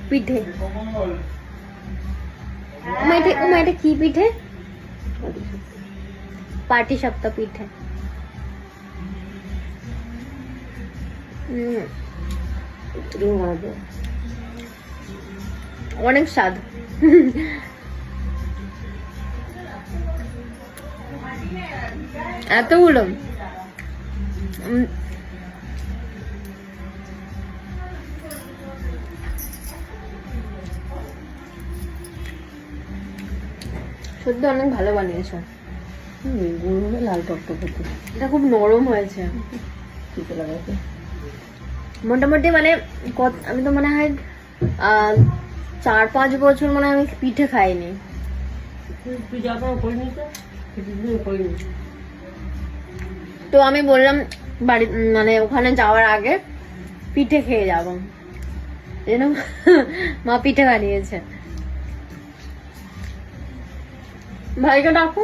পিঠে এটা কি পিঠে? পাটি সাপটা পিঠে। অনেক স্বাদ। এতগুলো সত্যি অনেক ভালো বানিয়েছো। লাল টকটকে এটা খুব নরম হয়েছে। মোটামুটি মানে আমি তো মনে হয় 4-5 বছর মনে হয় আমি পিঠে খাইনি। তো আমি বললাম বাড়ি মানে ওখানে যাওয়ার আগে পিঠে খেয়ে যাবো, মা পিঠে বানিয়েছে। ভাইকে ডাকো।